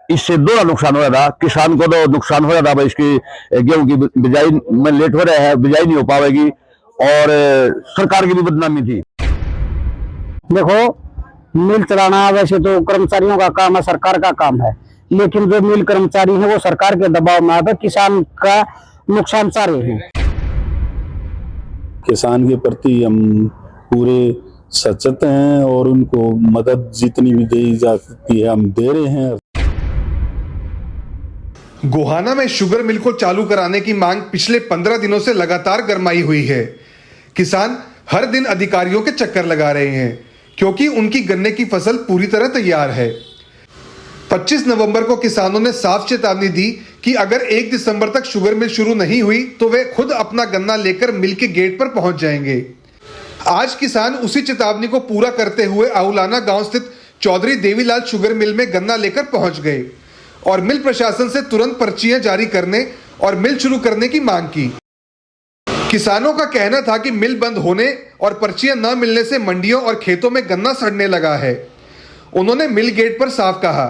इससे दोहरा नुकसान हो रहा था। किसान को तो नुकसान हो रहा था भाई, इसकी गेहूं की बिजाई में लेट हो रहा है, बिजाई नहीं हो पाएगी, और सरकार की भी बदनामी थी। देखो, मिल चलाना वैसे तो कर्मचारियों का काम है, सरकार का काम है, लेकिन जो मिल कर्मचारी है वो सरकार के दबाव में आकर किसान का नुकसान चाह रहे हैं। किसान के प्रति हम पूरे सचेत हैं और उनको मदद जितनी भी दी जा सकती है हम दे रहे हैं। गोहाना में शुगर मिल को चालू कराने की मांग पिछले 15 दिनों से लगातार गरमाई हुई है। किसान हर दिन अधिकारियों के चक्कर लगा रहे हैं क्योंकि उनकी गन्ने की फसल पूरी तरह तैयार है। 25 नवंबर को किसानों ने साफ चेतावनी दी कि अगर 1 दिसंबर तक शुगर मिल शुरू नहीं हुई तो वे खुद अपना गन्ना लेकर मिल के गेट पर पहुंच जाएंगे। आज किसान उसी चेतावनी को पूरा करते हुए आउलाना गांव स्थित चौधरी देवीलाल शुगर मिल में गन्ना लेकर पहुंच गए और मिल प्रशासन से तुरंत पर्चियां जारी करने और मिल शुरू करने की मांग की। किसानों का कहना था कि मिल बंद होने और पर्चियां न मिलने से मंडियों और खेतों में गन्ना सड़ने लगा है। उन्होंने मिल गेट पर साफ कहा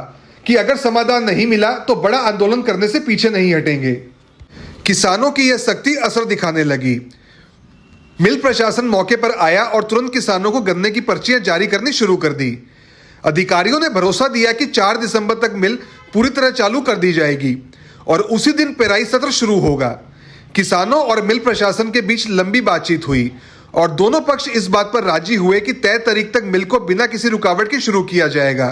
कि अगर समाधान नहीं मिला तो बड़ा आंदोलन करने से पीछे नहीं हटेंगे। किसानों की यह सख्ती असर दिखाने लगी। मिल प्रशासन मौके पर आया और तुरंत किसानों को गन्ने की पर्चियां जारी करनी शुरू कर दी। अधिकारियों ने भरोसा दिया कि 4 दिसंबर तक मिल पूरी तरह चालू कर दी जाएगी और उसी दिन पेराई सत्र शुरू होगा। किसानों और मिल प्रशासन के बीच लंबी बातचीत हुई और दोनों पक्ष इस बात पर राजी हुए कि तय तारीख तक मिल को बिना किसी रुकावट के शुरू किया जाएगा।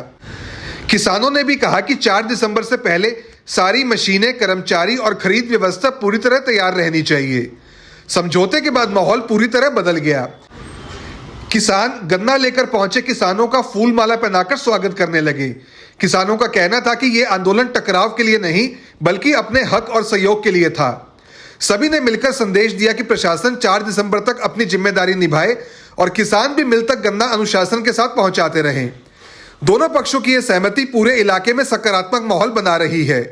किसानों ने भी कहा कि 4 दिसंबर से पहले सारी मशीनें, कर्मचारी और खरीद व्यवस्था पूरी तरह तैयार रहनी चाहिए। समझौते के बाद माहौल पूरी तरह बदल गया। किसान गन्ना लेकर पहुंचे किसानों का फूल माला पहनाकर स्वागत करने लगे। किसानों का कहना था कि यह आंदोलन टकराव के लिए नहीं बल्कि अपने हक और सहयोग के लिए था। सभी ने मिलकर संदेश दिया कि प्रशासन 4 दिसंबर तक अपनी जिम्मेदारी निभाए और किसान भी मिल तक गन्ना अनुशासन के साथ पहुंचाते रहें। दोनों पक्षों की यह सहमति पूरे इलाके में सकारात्मक माहौल बना रही है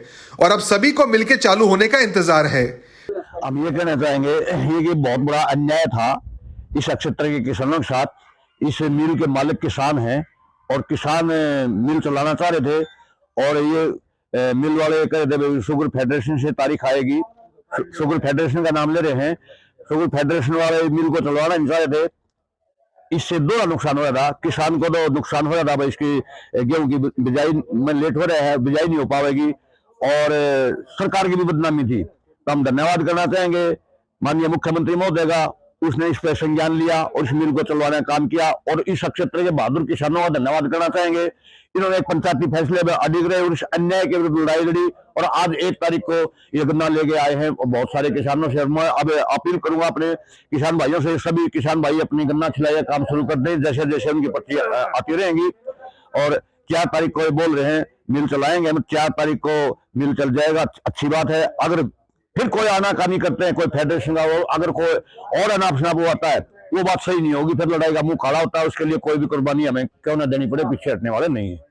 और अब सभी को मिलकर चालू होने का इंतजार है। हम ये कहना चाहेंगे ये बहुत बड़ा अन्याय था इस क्षेत्र के किसानों के साथ। इस मिल के मालिक किसान हैं और किसान मिल चलाना चाह रहे थे और ये मिल वाले कह रहे थे शुगर फेडरेशन से तारीख आएगी। शुगर फेडरेशन का नाम ले रहे हैं। शुगर फेडरेशन वाले मिल को चलवाना नहीं चाह रहे थे। इससे दोहरा नुकसान हो रहा था। किसान को तो नुकसान हो रहा था भाई, इसकी गेहूं की बिजाई में लेट हो रहा है, बिजाई नहीं हो पाएगी, और सरकार की भी बदनामी थी। तो हम धन्यवाद करना चाहेंगे माननीय मुख्यमंत्री महोदय का, उसने इस पर संज्ञान लिया और इस मिल को चलवाने का काम किया। और इस क्षेत्र के बहादुर किसानों का धन्यवाद करना चाहेंगे। इन्होंने एक पंचायती फैसले में अडिग रहे और इस अन्याय के विरुद्ध लड़ाई लड़ी और आज 1 तारीख को ये गन्ना लेके आए हैं। और बहुत सारे किसानों से मैं अब अपील करूंगा अपने किसान भाइयों से, सभी किसान भाई अपनी गन्ना खिलाई काम शुरू कर दें जैसे जैसे उनकी पर्ची आती रहेंगी। और 4 तारीख को ये बोल रहे हैं मिल चलाएंगे, 4 तारीख को मिल चल जाएगा, अच्छी बात है। अगर फिर कोई आनाकानी करते हैं, कोई फेडरेशन का वो अगर कोई और अनाप शनाप आता है, वो बात सही नहीं होगी, फिर लड़ाई का मुंह खड़ा होता है। उसके लिए कोई भी कुर्बानी हमें क्यों ना देनी पड़े, पीछे हटने वाले नहीं है।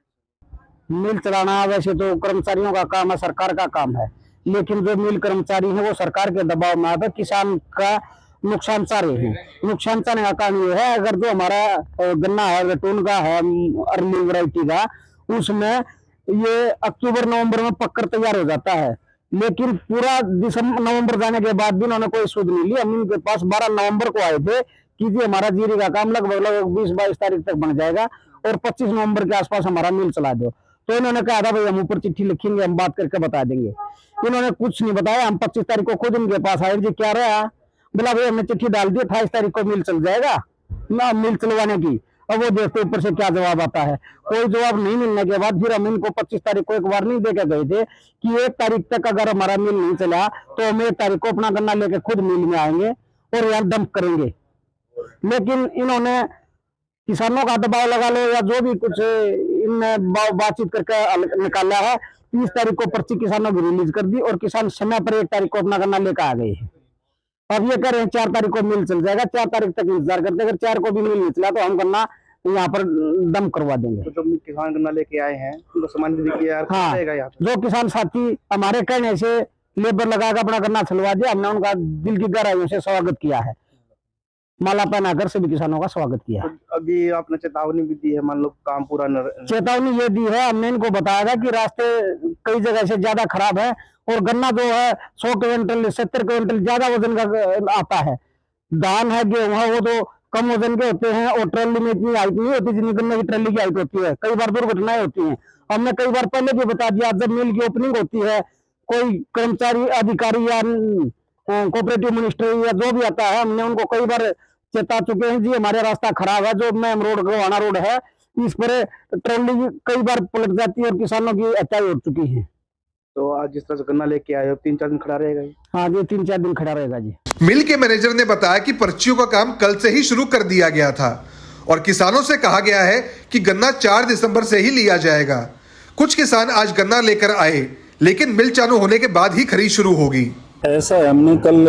मिल चलाना वैसे तो कर्मचारियों का काम है, सरकार का काम है, लेकिन जो मिल कर्मचारी है वो सरकार के दबाव में आकर किसान का नुकसान चाह रहे हैं। नुकसान चाहने का कारण ये है, अगर जो हमारा गन्ना है रेटून का है, अर्ली वैरायटी का, उसमें ये अक्टूबर नवंबर में पककर तैयार हो जाता है, लेकिन पूरा दिसंबर नवंबर जाने के बाद भी उन्होंने कोई सुध नहीं ली। हम इनके पास 12 नवंबर को आए थे कि जी हमारा जीरी का काम लगभग 20-22 तारीख तक बन जाएगा और 25 नवंबर के आसपास हमारा मिल चला दो। तो इन्होंने कहा था भाई हम ऊपर चिट्ठी लिखेंगे, हम बात करके बता देंगे। इन्होंने कुछ नहीं बताया। हम 25 तारीख को खुद इनके पास आए, जी क्या रहा, बोला भाई हमने चिट्ठी डाल दी, 28 तारीख को मिल चल जाएगा ना, मिल चलवाने की। अब वो देखते ऊपर से क्या जवाब आता है। कोई जवाब नहीं मिलने के बाद फिर हम इनको 25 तारीख को एक वार्निंग देकर गए थे कि 1 तारीख तक अगर हमारा मिल नहीं चला तो हम 1 तारीख को अपना गन्ना लेकर खुद मिल में आएंगे और यहाँ डंप करेंगे। लेकिन इन्होंने किसानों का दबाव लगा लो या जो भी कुछ इनने बातचीत करके निकाला है, 30 तारीख को पर्ची किसानों की रिलीज कर दी और किसान समय पर 1 तारीख को अपना गन्ना लेकर आ गए हैं। अब ये कह रहे हैं 4 तारीख को मिल चल जाएगा। 4 तारीख तक इंतजार करते, अगर 4 को भी मिल नहीं चला तो हम गन्ना यहाँ पर दम करवा देंगे। तो जो किसान गन्ना लेके आए हैं उनको सम्मान भी यार हाँ, जो किसान साथी हमारे कहने से लेबर लगाकर अपना गन्ना छलवा दिया, हमने उनका दिल की गहराइयों से स्वागत किया है। माला पहनाकर सभी किसानों का स्वागत किया। तो अभी आपने चेतावनी भी दी है, मान लो काम पूरा न चेतावनी ये दी है, हमने इनको बताया था कि रास्ते कई जगह से ज्यादा खराब है और गन्ना जो है 100 क्विंटल 70 क्विंटल ज्यादा वजन का आता है। धान है, गेहूं है, वो तो कम वजन के होते हैं और ट्रैली में इतनी हाइट नहीं होती जितनी गन्ने की ट्रैली की हाइट होती है। कई बार दुर्घटनाएं होती हैं। हमने कई बार पहले भी बता दिया, जब मिल की ओपनिंग होती है, कोई कर्मचारी अधिकारी या कोऑपरेटिव मिनिस्ट्री या जो भी आता है, हमने उनको कई बार चेता चुके हैं, जी हमारे रास्ता खराब है, जो मैम रोड गोवाना रोड है, इस पर ट्रॉली कई बार पलट जाती है और किसानों की हत्या हो चुकी है। तो आज जिस तरह से गन्ना लेके आए हो, 3-4 दिन खड़ा रहेगा ये? हाँ जी, 3-4 दिन खड़ा रहेगा जी। मिल के मैनेजर ने बताया कि पर्चियों का काम कल से ही शुरू कर दिया गया था और किसानों से कहा गया है कि गन्ना 4 दिसंबर से ही लिया जाएगा। कुछ किसान आज गन्ना लेकर आए, लेकिन मिल चालू होने के बाद ही खरीद शुरू होगी। ऐसा है, हमने कल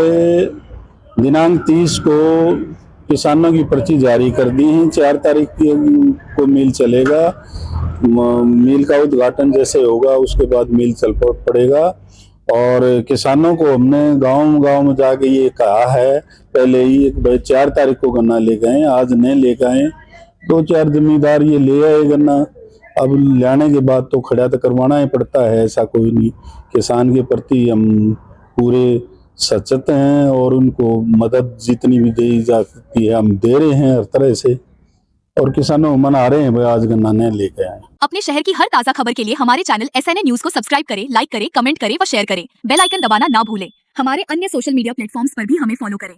दिनांक 30 को किसानों की पर्ची जारी कर दी है। 4 तारीख को मिल चलेगा। मिल का उद्घाटन जैसे होगा उसके बाद मिल चल पड़ेगा। और किसानों को हमने गांव में जाके ये कहा है पहले ही, एक भाई 4 तारीख को गन्ना ले गए, आज नहीं ले गए, 2-4 जमींदार ये ले आए गन्ना। अब लाने के बाद तो खड़ा तो करवाना ही पड़ता है, ऐसा कोई नहीं। किसान के प्रति हम पूरे सचेत हैं और उनको मदद जितनी भी दी जा सकती है हम दे रहे हैं हर तरह से। और किसानों को मना रहे हैं भाई आज गन्ना नहीं लेके आए। अपने शहर की हर ताजा खबर के लिए हमारे चैनल SNA न्यूज को सब्सक्राइब करें, लाइक करें, कमेंट करें व शेयर करें। बेल आइकन दबाना ना भूलें। हमारे अन्य सोशल मीडिया प्लेटफॉर्म्स पर भी हमें फॉलो करें।